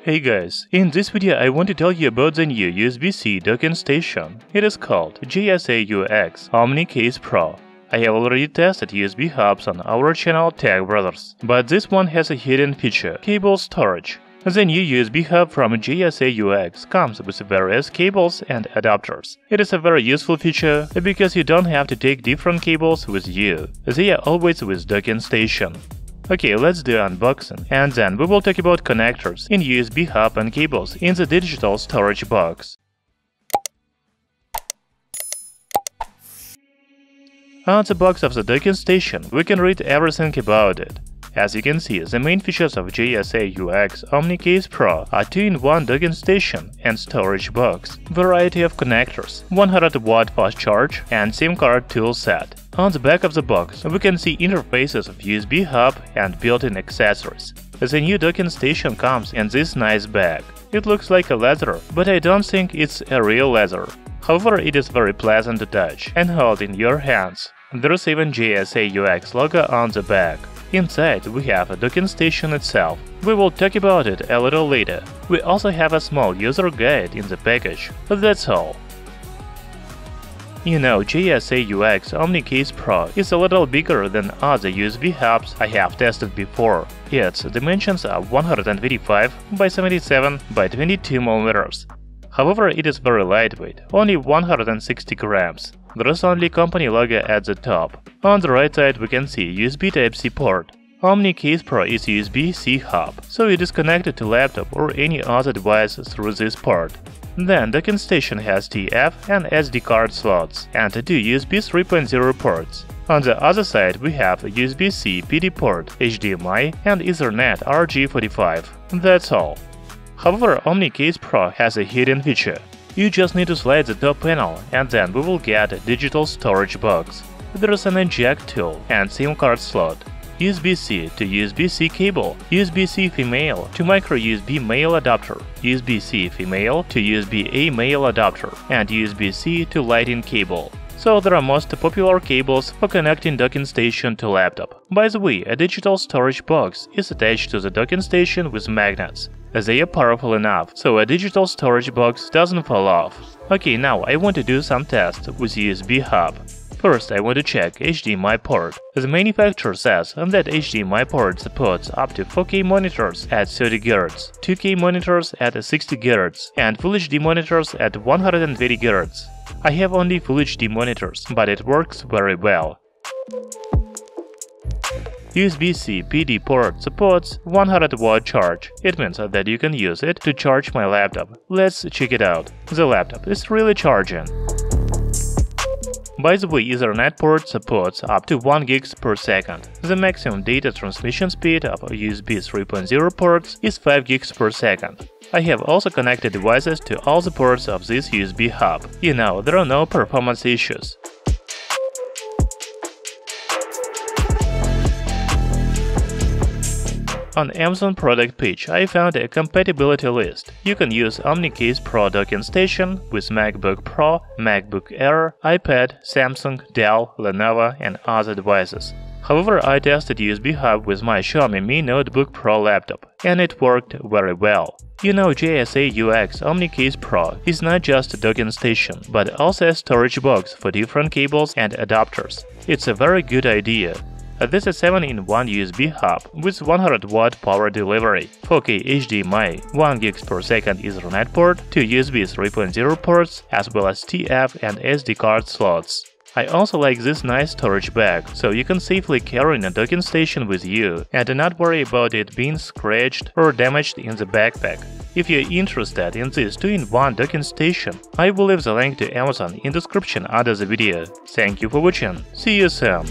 Hey guys, in this video I want to tell you about the new USB-C docking station. It is called JSAUX Omnicase Pro. I have already tested USB hubs on our channel Tech Brothers, but this one has a hidden feature – cable storage. The new USB hub from JSAUX comes with various cables and adapters. It is a very useful feature because you don't have to take different cables with you. They are always with docking station. Okay, let's do unboxing, and then we will talk about connectors in USB hub and cables in the digital storage box. On the box of the docking station, we can read everything about it. As you can see, the main features of JSAUX Omnicase Pro are 2-in-1 docking station and storage box, variety of connectors, 100-watt fast charge, and SIM card tool set. On the back of the box, we can see interfaces of USB hub and built-in accessories. The new docking station comes in this nice bag. It looks like a leather, but I don't think it's a real leather. However, it is very pleasant to touch and hold in your hands. There is even JSAUX logo on the bag. Inside, we have a docking station itself. We will talk about it a little later. We also have a small user guide in the package, but that's all. You know, JSAUX Omnicase Pro is a little bigger than other USB hubs I have tested before. Its dimensions are 125 by 77 by 22 mm. However, it is very lightweight, only 160 grams. There is only company logo at the top. On the right side we can see USB Type-C port. Omnicase Pro is USB-C hub, so it is connected to laptop or any other device through this port. Then docking station has TF and SD card slots and 2 USB 3.0 ports. On the other side we have a USB-C PD port, HDMI and Ethernet RJ45. That's all. However, Omnicase Pro has a hidden feature. You just need to slide the top panel and then we will get a digital storage box. There is an eject tool and SIM card slot, USB-C to USB-C cable, USB-C female to micro-USB male adapter, USB-C female to USB-A male adapter, and USB-C to lighting cable. So there are most popular cables for connecting docking station to laptop. By the way, a digital storage box is attached to the docking station with magnets. They are powerful enough, so a digital storage box doesn't fall off. Okay, now I want to do some tests with USB hub. First, I want to check HDMI port. The manufacturer says that HDMI port supports up to 4K monitors at 30 Hz, 2K monitors at 60 Hz, and Full HD monitors at 120 Hz. I have only Full HD monitors, but it works very well. USB-C PD port supports 100-watt charge. It means that you can use it to charge my laptop. Let's check it out. The laptop is really charging. By the way, Ethernet port supports up to 1 GB per second. The maximum data transmission speed of USB 3.0 ports is 5 GB per second. I have also connected devices to all the ports of this USB hub. You know, there are no performance issues. On Amazon product page, I found a compatibility list. You can use Omnicase Pro docking station with MacBook Pro, MacBook Air, iPad, Samsung, Dell, Lenovo, and other devices. However, I tested USB hub with my Xiaomi Mi Notebook Pro laptop, and it worked very well. You know, JSAUX Omnicase Pro is not just a docking station, but also a storage box for different cables and adapters. It's a very good idea. This is a 7-in-1 USB hub with 100-watt power delivery, 4K HDMI, 1 GB per second Ethernet port, 2 USB 3.0 ports, as well as TF and SD card slots. I also like this nice storage bag, so you can safely carry a docking station with you and do not worry about it being scratched or damaged in the backpack. If you're interested in this 2-in-1 docking station, I will leave the link to Amazon in description under the video. Thank you for watching, see you soon!